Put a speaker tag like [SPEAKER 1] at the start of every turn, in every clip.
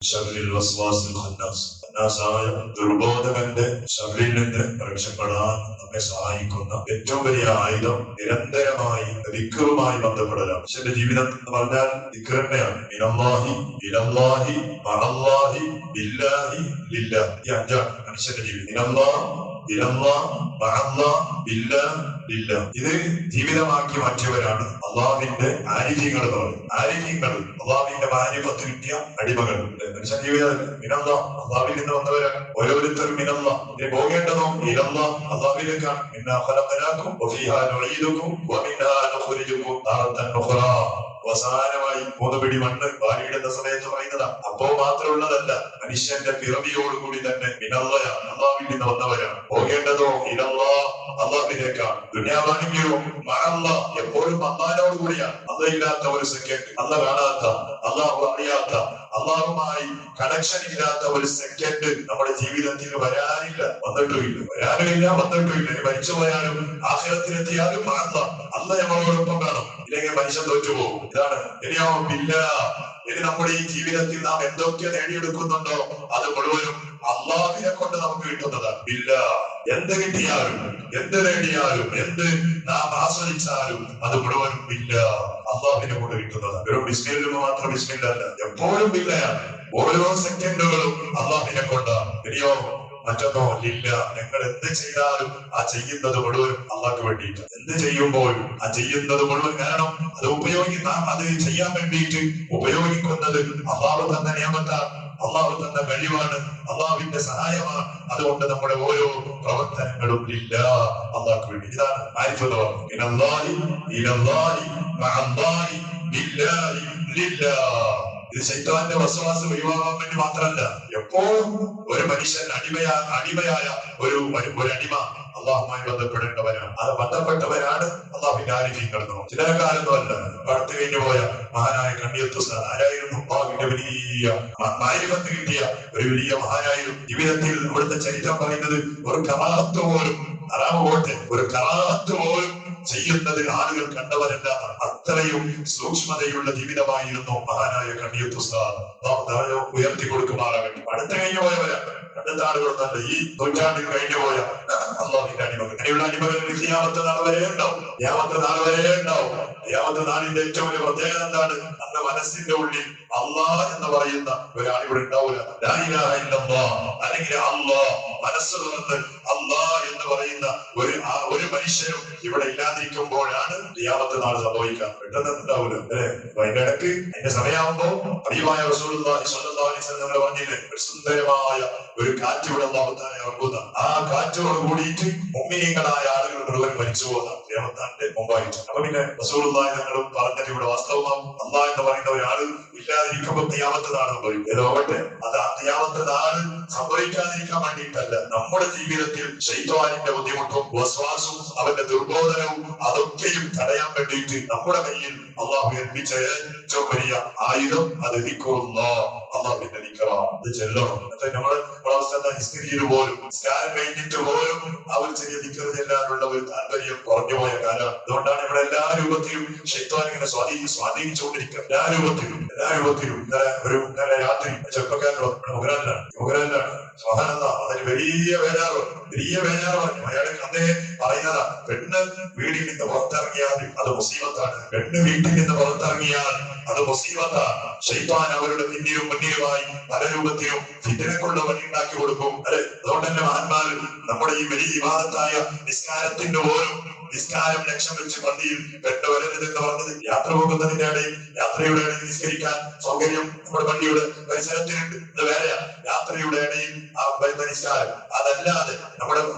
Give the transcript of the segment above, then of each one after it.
[SPEAKER 1] ശർരിൽ വസ്വാസിൽ ഖന്നാസ്, ഖന്നാസായ ദുർബോധകന്റെ ശർരിൽ നിന്ന് രക്ഷപ്പെടാൻ നമ്മെ സഹായിക്കുന്ന ഏറ്റവും വലിയ ആയുധം നിരന്തരമായി ദിക്റുമായി ബന്ധപ്പെടലാണ്. മനുഷ്യന്റെ ജീവിതം എന്ന് പറഞ്ഞാൽ ദിക്ർ തന്നെയാണ്. മിനല്ലാഹി ഇലല്ലാഹി മഅല്ലാഹി ബില്ലാഹി ലില്ലാഹ്. ഈ അഞ്ചാണ് മനുഷ്യന്റെ ജീവിതം. മിനല്ലാഹ് ഇലല്ലാഹ് മഅല്ലാഹ് ബില്ലാഹ് ലില്ലാഹ്. ഇത് ജീവിതമാക്കി മാറ്റിയവരാണ് അള്ളാഹുവിന്റെ ആരിഫീങ്ങൾ എന്ന് പറയും. ആരിഫീങ്ങൾ അള്ളാഹുവിന്റെ മാരിഫത്ത് കിട്ടിയ അടിമകൾ. മനുഷ്യ ജീവിതം മിനല്ലാഹ്, അള്ളാഹുവിൽ നിന്ന് വന്നവരാണ് ഓരോരുത്തരും. മിനല്ലാഹ്, ഇനി പോകേണ്ടതോ ഇലല്ലാഹ്, അള്ളാഹുവിലേക്കാണ്. മിന്നാ ഖലഖനാകും വഫീഹാ നുഈദുകും വമിൻഹാ നുഖ്രിജുകും താറത്തൻ ഉഖ്റാ. അവസാനമായി 3 പിടി മണ്ണ് വാരിയിടുന്ന സമയത്ത് പറയുന്നതാ. അപ്പോ മാത്രമുള്ളതല്ല, മനുഷ്യന്റെ പിറവിയോടുകൂടി തന്നെ മിനല്ലയാണ്, അള്ളാഹുവിൽ നിന്ന് വന്നവരാണ്. പോകേണ്ടതോ ഇലല്ലാഹ്, അള്ളാഹുവിലേക്കാണ്. ദുനിയാവാണെങ്കിലോ മഅല്ലാഹ്, എപ്പോഴും അള്ളാഹിനോട് കൂടിയാണ്. അള്ളയില്ലാത്ത ഒരു സെക്കൻഡ്, അള്ള കാണാത്ത, അള്ളാഹു അറിയാത്ത, അള്ളാഹുമായി കണക്ഷൻ ഇല്ലാത്ത ഒരു സെക്കൻഡ് നമ്മുടെ ജീവിതത്തിൽ വരാനില്ല, വന്നിട്ടുമില്ല. വരാനുമില്ല, വന്നിട്ടുമില്ല. ഇനി മരിച്ചു പോയാലും ആഖിറത്തിലെത്തിയാലും അള്ള നമ്മളോടൊപ്പം കാണും. ഇല്ലെങ്കിൽ മനുഷ്യൻ തോറ്റുപോകും. ഇതാണ് ഇനിയോ ബില്ലാഹ്. ഇനി നമ്മുടെ ഈ ജീവിതത്തിൽ നാം എന്തൊക്കെ നേടിയെടുക്കുന്നുണ്ടോ അത് മുഴുവനും അള്ളാഹുവിനെ കൊണ്ട് നമുക്ക് കിട്ടുന്നതാണ്. ബില്ലാഹ്. എന്ത് കിട്ടിയാലും, എന്ത് നേടിയാലും, എന്ത് നാം ആസ്വദിച്ചാലും അത് മുഴുവനും ബില്ലാഹ്, അള്ളാഹുവിനെ കൊണ്ട് കിട്ടുന്നതാണ്. വെറും ബിസ്മില്ല മാത്രം ബിസ്മില്ല അല്ല, എപ്പോഴും ബില്ലയാണ്. ഓരോ സെക്കൻഡുകളും അള്ളാഹുവിനെ കൊണ്ടാണ്. ഇനിയോ മറ്റൊന്നോ ഇല്ല. ഞങ്ങൾ എന്ത് ചെയ്താലും ആ ചെയ്യുന്നത് മുഴുവൻ അള്ളാഹ്ക്ക് വേണ്ടിയിട്ട്. എന്ത് ചെയ്യുമ്പോഴും ആ ചെയ്യുന്നത് മുഴുവൻ, കാരണം അത് നാം അത് ചെയ്യാൻ വേണ്ടിയിട്ട് ഉപയോഗിക്കുന്നത് അള്ളാഹു തന്ന നിയമത്താണ്, അള്ളാഹു തന്ന കഴിവാണ്, അള്ളാഹുവിന്റെ സഹായമാണ്. അതുകൊണ്ട് നമ്മുടെ ഓരോ പ്രവർത്തനങ്ങളും ഇല്ല അള്ളാഹ്ക്ക് വേണ്ടി. ഇതാണ് മാരിഫത്ത്. ഇനല്ലാഹി ഇലല്ലാഹി മഅല്ലാഹി ബില്ലാഹി ലില്ലാഹ്. ഇത് ശൈത്താന്റെ വസ്വാസം ഒഴിവാക്കാൻ വേണ്ടി മാത്രമല്ല, എപ്പോഴും ഒരു മനുഷ്യൻ അടിമയായ ഒരു അടിമ അള്ളാഹുമായി ബന്ധപ്പെടേണ്ടവരാണ്. അത് ബന്ധപ്പെട്ടവരാണ് അള്ളാഹുവിന്റെ ആരിഫീങ്ങൾ. ചില കാലൊന്നും അല്ല. അടുത്ത് കഴിഞ്ഞു പോയ മഹാനായ കണ്ണിയത്ത് ആരായിരുന്നു? അള്ളാഹുവിന്റെ വലിയ മാരിഫത്ത് കിട്ടിയ ഒരു വലിയ മഹാനായിരുന്നു. ജീവിതത്തിൽ ഇവിടുത്തെ ചരിത്രം പറയുന്നത് ഒരു കറാഹത്ത് പോലും, അറാമോട്ടെ, ഒരു കറാഹത്ത് പോലും ചെയ്യുന്നതിൽ ആളുകൾ കണ്ടവരല്ല. അത്രയും സൂക്ഷ്മതയുള്ള ജീവിതമായിരുന്നു മഹാനായ കണ്ണിയത്ത് ഉസ്താദ്. ഉയർത്തി കൊടുക്കുമാറാകട്ടെ. അടുത്ത കഴിഞ്ഞു പോയവരാണ്, അടുത്ത ആളുകളൊന്നല്ല. ഈ നൂറ്റാണ്ടിൽ കഴിഞ്ഞു പോയ അള്ളാഹുവിന്റെ അടിമകൾ. അങ്ങനെയുള്ള അടിമകൾ ഖിയാമത്ത് നാൾ വരെ ഉണ്ടാവും. ഖിയാമത്ത് നാൾ വരെ ഉണ്ടാവും. ഖിയാമത്ത് നാളിന്റെ ഏറ്റവും വലിയ പ്രത്യേകത എന്താണ്? അന്ന് മനസ്സിന്റെ ഉള്ളിൽ അള്ളാഹ് എന്ന് പറയുന്ന ഒരാൾ ഇവിടെ ഉണ്ടാവില്ല. ലാ ഇലാഹ ഇല്ലല്ലാഹ്, അല്ലെങ്കിൽ അള്ളാഹ്, മനസ്സ് തുറന്ന് അള്ളാഹ് എന്ന് പറയുന്ന ഒരു മനുഷ്യനും ഇവിടെ ഇല്ലാതിരിക്കുമ്പോഴാണ് ഖിയാമത്ത് നാൾ സംഭവിക്കുക. പെട്ടെന്ന് ഉണ്ടാവില്ല അല്ലെ? അതിന്റെ ഇടയ്ക്ക് അതിന്റെ സമയമാകുമ്പോ ഹബീബായ റസൂലുള്ളാഹി സ്വല്ലല്ലാഹു അലൈഹി വസല്ലം പറഞ്ഞില്ലേ, ഒരു സുന്ദരമായ ഒരു കാറ്റ് ഇവിടെ അല്ലാഹു തആല ഇറക്കുന്ന, ആ കാറ്റോട് കൂടിയിട്ട് മുഅ്മിനീങ്ങളായ ആളുകൾ മുഴുവൻ മരിച്ചു പോകുന്ന ഖിയാമത്തിന്റെ മുമ്പായിട്ട്. അപ്പൊ പിന്നെ റസൂലുള്ളാഹി തങ്ങളും പറഞ്ഞത് ഇവിടെ വാസ്തവമാവും. അള്ളാഹ് എന്ന് പറയുന്ന ഒരാൾ ഇല്ലാതിരിക്കുമ്പോൾ ഖിയാമത്ത് നാൾ സംഭവിക്കും. ഏതോട്ടെ, അത് ആ ഖിയാമത്ത് നാൾ സംഭവിക്കാതിരിക്കാൻ വേണ്ടിയിട്ടല്ല. നമ്മുടെ ജീവിതത്തിൽ ശൈത്വാനിന്റെ ബുദ്ധിമുട്ടും വസ്വാസും അവന്റെ ദുർബോധനവും അതൊക്കെയും തടയാൻ വേണ്ടിയിട്ട് നമ്മുടെ കയ്യിൽ അള്ളാഹു ഏൽപ്പിച്ച ഏറ്റവും വലിയ ആയുധം അത് ദിക്റുല്ലാഹ്, അള്ളാഹുവിന്റെ ദിക്റാണ്. അത് ചെല്ലണം. നമ്മള് ഹിസ്റ്ററിയിൽ പോലും, സ്കാൻ കഴിഞ്ഞിട്ട് പോലും അവർ ചെറിയ ദിക്ർ ചെല്ലാനുള്ള ഒരു താല്പര്യം കുറഞ്ഞു പോയ കാലം. അതുകൊണ്ടാണ് ഇവിടെ എല്ലാ രൂപത്തിലും ശൈത്വാൻ ഇങ്ങനെ സ്വാധീനിച്ചുകൊണ്ടിരിക്കുക. എല്ലാ രൂപത്തിലും. ഇന്നലെ രാത്രി മുഖരാനിലാണ് അതിന് വലിയ വേദാറ് പറഞ്ഞു. അയാളെ അദ്ദേഹം പറയുന്നതാ, പെണ്ണ് വീട്ടിൽ നിന്ന് പുറത്തിറങ്ങിയാൽ അത് മുസീബത്താണ്. പെണ്ണ് വീട്ടിൽ നിന്ന് പുറത്തിറങ്ങിയാൽ അത് മുസീബത്താണ്. ശൈത്താൻ അവരുടെ പിന്നിലും മുന്നിലുമായി പല രൂപത്തിലും ഫിത്നക്കുള്ള വഴി ഉണ്ടാക്കി കൊടുക്കും. അല്ലെ? അതുകൊണ്ട് തന്നെ മഹാന്മാർ നമ്മുടെ ഈ വലിയ വിവാദത്തായ നിസ്കാരത്തിന്റെ ഓരോ നിസ്കാരം ലക്ഷ്യം വെച്ച് പള്ളിയിൽ പെണ്ണ് വരരുത് എന്ന് പറഞ്ഞത്. യാത്ര പോകുന്നതിന്റെ ഇടയിൽ, യാത്രയുടെ ഇടയിൽ നിസ്കരിക്കാൻ സൗകര്യം നമ്മുടെ പള്ളിയുടെ പരിസരത്തിനുണ്ട്. ഇത് വേറെയാ. യാത്രയുടെ ഇടയിൽ ആ വരുന്ന നിസ്കാരം. അതല്ലാതെ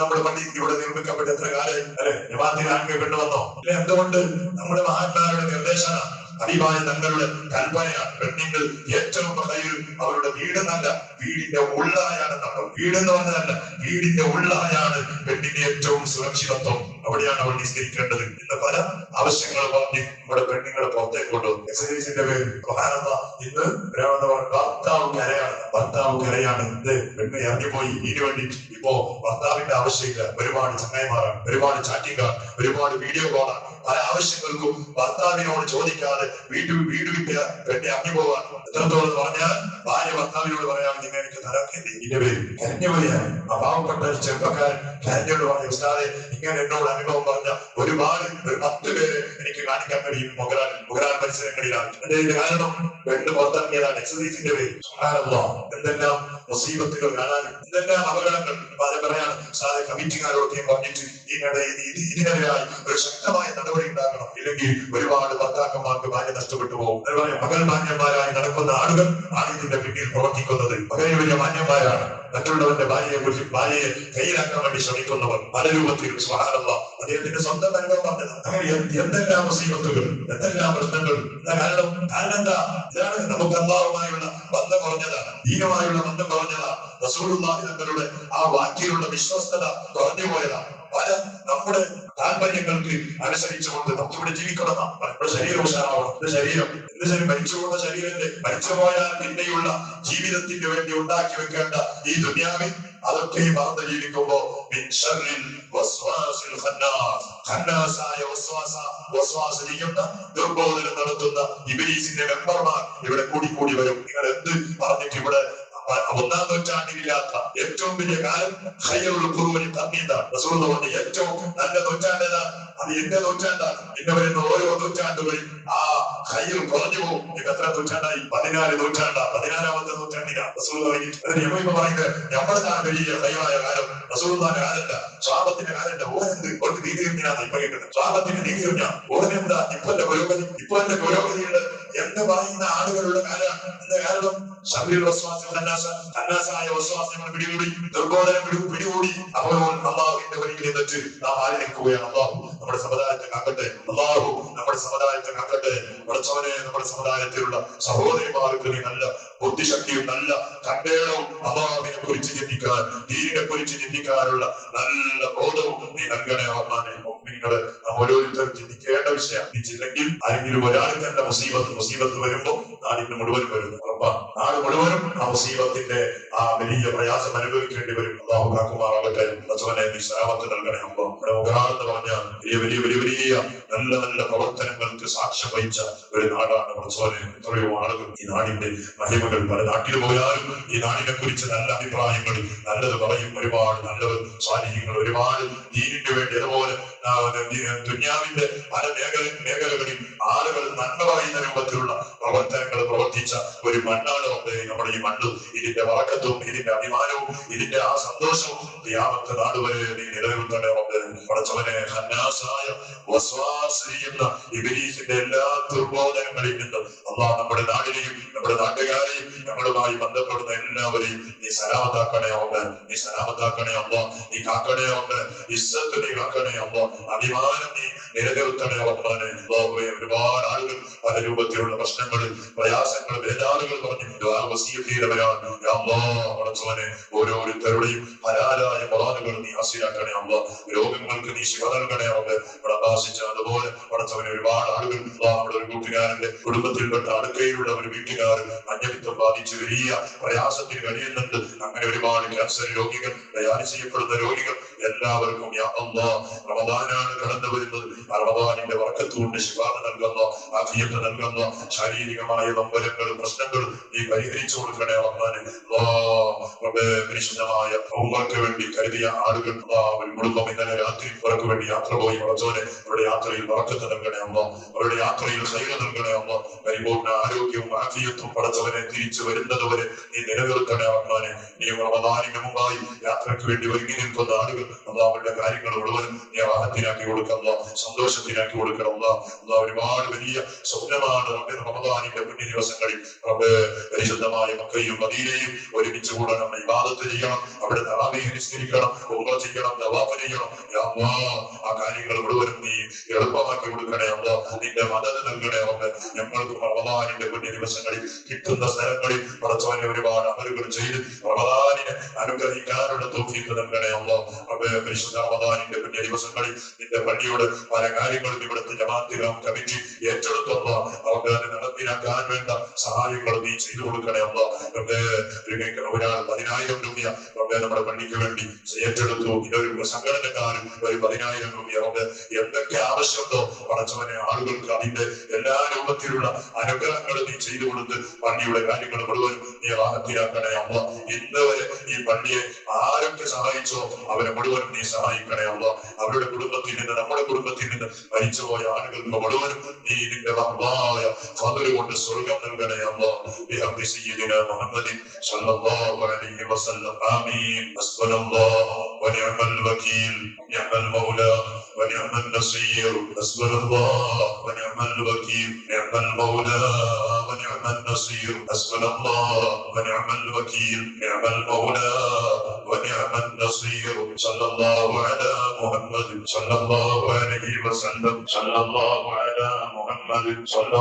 [SPEAKER 1] നമ്മുടെ പള്ളി ഇവിടെ നിർമ്മിക്കപ്പെട്ട എത്ര കാലം അല്ലെ? ജമാഅത്തിന് ആണെങ്കിൽ പെണ്ണ് വന്നോ? അല്ലെ? എന്തുകൊണ്ട്? നമ്മുടെ മഹാന്മാരുടെ നിർദ്ദേശമാണ്, ഹബീബായ തങ്ങളുടെ കൽപ്പനയാണ്. പെണ്ണുങ്ങൾ ഏറ്റവും അവരുടെ വീട് നല്ല വീടിന്റെ ഉള്ളായാണ് നമ്മൾ. വീടെന്ന് പറഞ്ഞതല്ല, വീടിന്റെ ഉള്ളായാണ് പെണ്ണിന്റെ ഏറ്റവും സുരക്ഷിതത്വം. അവിടെയാണ് അവൾ നിസ്കരിക്കേണ്ടത്. ഇന്ന് പല ആവശ്യങ്ങൾ പറഞ്ഞ് നമ്മുടെ പെണ്ണുങ്ങളെ പുറത്തേക്ക് കൊണ്ടുവന്നു. എക്സസൈസിന്റെ പേര് ഇന്ന് ഭർത്താവ് കരയാണ്. ഇത് പെണ്ണ് ഇറങ്ങിപ്പോയി. ഇതിനു വേണ്ടി ഇപ്പോ ഭർത്താവിന്റെ ആവശ്യമില്ല. ഒരുപാട് ചങ്ങായിമാരാണ്, ഒരുപാട് ചാറ്റിംഗാണ്, ഒരുപാട് വീഡിയോ കോളാണ്. പല ആവശ്യങ്ങൾക്കും ഭർത്താവിനോട് ചോദിക്കാതെ വീട് വിട്ട് പെണ്ണെ ഇറങ്ങി പോവാൻ. എത്രത്തോളം പറഞ്ഞാൽ ഭാര്യ ഭർത്താവിനോട് പറയാം, നിങ്ങൾ എനിക്ക് തരാക്കേണ്ടി ഇതിന്റെ പേര് കരഞ്ഞുപോയാണ്. ആ പാവപ്പെട്ട ചെറുപ്പക്കാരൻ കരഞ്ഞോട് പറഞ്ഞു, ഉസ്താദെ ഇങ്ങനെ എന്നോട് അനുഭവം പറഞ്ഞ ഒരുപാട് 10 പേര് എനിക്ക് കാണിക്കാൻ കഴിയും മുഗരാൻ പരിസരങ്ങളിലാണ്. അതിന്റെ കാരണം പെണ്ണ് പുറത്തിറങ്ങിയതാണ്. എക്സസൈസിന്റെ പേര് എന്തെല്ലാം മുസീബത്തുകൾ കാണാനും എന്തെല്ലാം അപകടങ്ങൾ. അത് പറയാണ് ഉസ്താദെ കമ്മിറ്റിക്കാരോടൊക്കെയും പറഞ്ഞിട്ട് ഇതിനെതിരായി ഒരു ശക്തമായ നടപടി ഉണ്ടാകണം, ഇല്ലെങ്കിൽ ഒരുപാട് ഭർത്താക്കന്മാർക്ക് ഭാര്യ നഷ്ടപ്പെട്ടു പോകും. മകൾ മാന്യന്മാരായി നടക്കുന്ന ആളുകൾ ആണ് ഇതിന്റെ പിന്നിൽ പ്രവർത്തിക്കുന്നത്. മകനെ വലിയ മാന്യന്മാരാണ്. മറ്റുള്ളവന്റെ ഭാര്യയെ കയ്യിലാക്കാൻ വേണ്ടി ശ്രമിക്കുന്നവർ പല രൂപത്തിൽ. സുബ്ഹാനല്ലാഹ്, അദ്ദേഹത്തിന്റെ സ്വന്തം അനുഭവം പറഞ്ഞത്. അങ്ങനെ എന്തെല്ലാം മുസീബത്തുകൾ, എന്തെല്ലാം പ്രശ്നങ്ങൾ. കാരണം എന്താ? ഇതാണ് നമുക്ക് അല്ലാഹുമായുള്ള ബന്ധം കുറഞ്ഞതാണ്, ദീനുമായുള്ള ബന്ധം കുറഞ്ഞതാണ്. റസൂലുള്ളാഹി തങ്ങളുടെ ആ വാക്കിലുള്ള വിശ്വസ്തത കുറഞ്ഞു പോയതാണ്. പല നമ്മുടെ താല്പര്യങ്ങൾക്ക് അനുസരിച്ചുകൊണ്ട് നമുക്കിവിടെ ജീവിക്കണം. നമ്മുടെ ശരീരം ഉഷാറാവണം. ശരീരം മരിച്ചുപോകുന്ന ശരീരത്തെ മരിച്ചുപോയാൽ പിന്നെയുള്ള ജീവിതത്തിന് വേണ്ടി ഉണ്ടാക്കി വെക്കേണ്ട ഈ ദുനിയാവിൽ അതൊക്കെ മറന്ന് ജീവിക്കുമ്പോ ചെയ്യുന്ന ദുർബോധനം നടത്തുന്ന ഇബ്ലീസിന്റെ മെമ്പർമാർ ഇവിടെ കൂടി വരും. നിങ്ങൾ എന്ത് പറഞ്ഞിട്ട് ഇവിടെ 1-ാം നൂറ്റാണ്ടിലില്ലാത്ത ഏറ്റവും വലിയ കാലം ഖൈറുൽ ഖുറൂനി ഖർനിതാണ്. റസൂലുള്ളാഹി പറഞ്ഞു ഏറ്റവും നല്ല നൂറ്റാണ്ടേതാണ്, അത് എന്റെ നൂറ്റാണ്ടാണ്. പിന്നെ വരുന്ന ഓരോ നൂറ്റാണ്ടുകളിൽ ആ ഖൈർ കുറഞ്ഞു പോകും. എത്ര നൂറ്റാണ്ടായി? 14 നൂറ്റാണ്ടാണ്. 14-ാമത്തെ നൂറ്റാണ്ടിലാണ് റസൂലുള്ളാഹി പറയുന്നത്. നമ്മുടെ നാട് വലിയ ഖൈറായ കാലം റസൂലുള്ളാഹിന്റെ കാലല്ല, സ്വഹാബത്തിന്റെ കാലല്ല. ഓരെന്ത് ഒരു നീതിയാണ് ഇപ്പൊ കേൾക്കുന്നത്. സ്വഹാബത്തിന്റെ നീതി പറഞ്ഞാൽ ഓരെന്താ ഇപ്പോഴത്തെ പുരോഗതിയുണ്ട് എന്ന് പറയുന്ന ആളുകളുടെ കാലമാണ്. എന്താ കാരണം? ശബരിൽ ഖന്നാസായ വസ്വാസിനെ പിടികൂടി, ദുർബോധനം പിടികൂടി. അപ്പോൾ അള്ളാഹുവിന്റെ വഴിയിൽ എന്നിട്ട് നാം ആര് നിൽക്കുകയാണ്? അള്ളാഹു നമ്മുടെ സമുദായത്തെ കാക്കട്ടെ. അള്ളാഹു നമ്മുടെ സമുദായത്തെ കാക്കട്ടെ. പഠിച്ചവനെ നമ്മുടെ സമുദായത്തിലുള്ള സഹോദരിമാർക്ക് നീ നല്ല ബുദ്ധിശക്തിയും നല്ല കണ്ടേണവും അള്ളാഹുവിനെ കുറിച്ച് ചിന്തിക്കാൻ, ദീനിനെ കുറിച്ച് ചിന്തിക്കാനുള്ള നല്ല ബോധവും നീ നൽകണേ. റഹ്മാനെ, മുഅ്മിനീങ്ങളെ നാം ഓരോരുത്തരും ചിന്തിക്കേണ്ട വിഷയം. ചിന്തിച്ചില്ലെങ്കിൽ ആരെങ്കിലും ഒരാൾക്ക് എന്റെ മുസീബത്ത് വരുമ്പോ നാടിന് മുഴുവനും വരുന്നു. നാട് മുഴുവനും ആ മുസീബത്തിന്റെ ആ വലിയ പ്രയാസം അനുഭവിക്കേണ്ടി വരും. അള്ളാഹു കാക്കുമാറാകട്ടെ. റസൂലേ നീ സലാമത്ത് നൽകണേ. അള്ളാഹ് നമ്മുടെ മുഗറാണെന്ന് പറഞ്ഞാൽ വലിയ നല്ല പ്രവർത്തനങ്ങൾക്ക് സാക്ഷ്യം വഹിച്ച ഒരു നാടാണ് റസൂലേ. എത്രയോ ആളുകൾ ഈ നാടിന്റെ മഹിമകൾ, പല നാട്ടിൽ പോയാലും ഈ നാടിനെ കുറിച്ച് നല്ല അഭിപ്രായങ്ങൾ, നല്ലത് പറയും. ഒരുപാട് നല്ലവർ സ്വാധീനങ്ങൾ, ഒരുപാട് ദീനിന് വേണ്ടി, അതുപോലെ ദുനിയാവിന്റെ പല മേഖലകളിൽ ആളുകൾ നന്മ പറയുന്ന രൂപത്തിലുള്ള പ്രവർത്തനങ്ങൾ പ്രവർത്തിച്ച ഒരു മണ്ണാണ് നമ്മുടെ ഈ മണ്ണ്. ഇതിന്റെ വറക്കത്തും ഇതിന്റെ അഭിമാനവും ഇതിന്റെ ആ സന്തോഷവും ഖിയാമത്ത് നാട് വരെ നീ നിലനിർത്തണേ. പടച്ചവനെ, ഖന്നാസായ വസ്വാസ് ചെയ്യുന്ന ഇബ്ലീസിന്റെ എല്ലാ ദുർബോധനങ്ങളിൽ നിന്നും അല്ലാഹ് നമ്മുടെ നാടിനെയും നമ്മുടെ നാട്ടുകാരെയും ഞങ്ങളുമായി ബന്ധപ്പെടുന്ന എല്ലാവരെയും നീ സലാമത്താക്കണേ. നീ സലാമത്താക്കണേ. നീ കാക്കണേ. ഇസ്സത്ത് നീ കാക്കണേ. അഭിമാനം നീ നിലനിർത്തണേ. ഒരുപാട് ആളുകൾ പല രൂപത്തിലുള്ള പ്രശ്നങ്ങൾ, പ്രയാസങ്ങൾ, ബേജാറുകൾ പറഞ്ഞു ഓരോരുത്തരുടെയും ഹലാലായ മുറാദുകൾ നീ ഹാസിലാക്കണേ. രോഗങ്ങൾക്ക് നീ ശിഫ നൽകണേ. പ്രകാശിച്ച അതുപോലെ പടച്ചവനെ ഒരുപാട് ആളുകൾ നമ്മുടെ ഒരു കൂട്ടുകാരന്റെ കുടുംബത്തിൽപ്പെട്ട അടുക്കയിലുള്ള ഒരു വീട്ടുകാരൻ മഞ്ഞപ്പിത്തം ബാധിച്ച് വലിയ പ്രയാസത്തിൽ കഴിയുന്നുണ്ട്. അങ്ങനെ ഒരുപാട് ക്യാൻസർ രോഗികൾ, ഡയാലിസ് ചെയ്യപ്പെടുന്ന രോഗികൾ, എല്ലാവർക്കും റമദാനാണ് കടന്നു വരുന്നത്. റമദാനിന്റെ ബർക്കത്തുകൊണ്ട് ശിഫാ നൽകുന്ന, ആഫിയത്ത് നൽകുന്ന ശാരീരികമായ നൊമ്പരങ്ങളും പ്രശ്നങ്ങളും നീ പരിഹരിച്ചു കൊടുക്കണേ. പരിശുദ്ധമായ ഉമ്മക്ക് വേണ്ടി കരുതിയ ആളുകൾ, ഒരു കുടുംബം ഇന്നലെ രാത്രി അവർക്ക് വേണ്ടി യാത്ര പോയി. വളച്ചോനെ അവരുടെ യാത്രയിൽ ബർക്കത്ത് നൽകണേ. അവരുടെ യാത്രയിൽ ഖൈർ നൽകണേ. പരിപൂർണ്ണ ആരോഗ്യവും ആഫിയത്തും പടച്ചവനെ തിരിച്ചു വരുന്നതുവരെ നീ നിലനിർത്തണേ. റഹ്മാനെ, നീ റമദാനിന് മുമ്പായി യാത്രയ്ക്ക് വേണ്ടി ഒരുങ്ങി നിൽക്കുന്ന ആളുകൾ അവരുടെ കാര്യങ്ങൾ മുഴുവനും നീ വാഹത്തിനാക്കി കൊടുക്കണം, സന്തോഷത്തിനാക്കി കൊടുക്കണം. ഒരുപാട് വലിയ സ്വപ്നമാണ് റമദാനിന്റെ പുണ്യ ദിവസങ്ങളിൽ പരിശുദ്ധമായ മക്കയും മദീനയും ഒരുമിച്ച് കൂടണം, ഇബാദത്ത് ചെയ്യണം, അവിടെ തറാവീഹ് നിസ്കരിക്കണം, ഉംറ ചെയ്യണം, തവാഫ് ചെയ്യണം. ആ കാര്യങ്ങൾ മുഴുവനും നീ എളുപ്പമാക്കി കൊടുക്കണേ. നിന്റെ മദദ് നൽകണേ. ഞങ്ങൾക്ക് റമദാനിന്റെ പുണ്യ ദിവസങ്ങളിൽ കിട്ടുന്ന സ്ഥലങ്ങളിൽ പടച്ചവനെ ഒരുപാട് അമലുകൾ ചെയ്ത് റമദാനിനെ അനുഗ്രഹിക്കാനുള്ള തൗഫീഖ് നൽകണേ. പരിശുദ്ധ റമദാനിന്റെ പുണ്യ ദിവസങ്ങളിൽ നിന്റെ പള്ളിയോട് പല കാര്യങ്ങളും ഇവിടുത്തെ ജമാഅത്ത് കമ്മിറ്റി ഏറ്റെടുത്തുള്ള അവർക്ക് അത് നടപ്പിലാക്കാൻ വേണ്ട സഹായങ്ങൾ നീ ചെയ്തു കൊടുക്കണേ. ഒരാൾ 10,000 രൂപ നമ്മുടെ പള്ളിക്ക് വേണ്ടി ഏറ്റെടുത്തു. ഇതൊരു സംഘടനക്കാരും ഒരു 10,000 രൂപ എന്തൊക്കെ ആവശ്യമുണ്ടോ പടച്ചവനെ ആളുകൾക്ക് അതിന്റെ എല്ലാ രൂപത്തിലുള്ള അനുഗ്രഹങ്ങളും നീ ചെയ്തു കൊടുത്ത് പള്ളിയുടെ കാര്യങ്ങൾ മുഴുവനും നീ റാഹത്തിലാക്കണേ അല്ല. ഇന്ന് വരെ ഈ പള്ളിയെ ആരൊക്കെ സഹായിച്ചോ അവരെ മുഴുവനും നീ സഹായിക്കണേ അല്ല. അവരുടെ കുടുംബത്തിൽ നിന്ന് നമ്മുടെ കുടുംബത്തിൽ നിന്ന് മരിച്ചുപോയ ആളുകൾക്ക് മുഴുവനും നീ നിന്റെ റഹ്മായ ഫദ്ല് കൊണ്ട് സ്വർഗം നൽകണേ അല്ല. ബിഹഖി സയ്യിദിനാ മുഹമ്മദ് സ്വല്ലല്ലാഹു അലൈഹി വസല്ലം. ആമീൻ. ഹസ്ബുനല്ലാഹു വനിഅമൽ വകീൽ. നിഅമൽ മൗലാ വനിഅമൽ നസീർ. ഹസ്ബുനല്ലാഹു വനിഅമൽ വകീൽ. നിഅമൽ മൗലാ വനിഅമൽ നസീർ. ഹസ്ബുനല്ലാഹു വനിഅമൽ വകീൽ. നിഅമൽ മൗലാ ونعم النصير. صلى الله على محمد صلى الله عليه وسلم. صلى الله على محمد صلى